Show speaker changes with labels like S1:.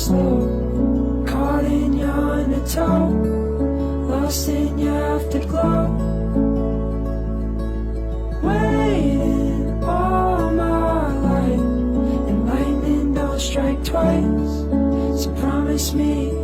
S1: slow, caught in your undertow, lost in your afterglow. Waiting all my life, and lightning don't strike twice. So promise me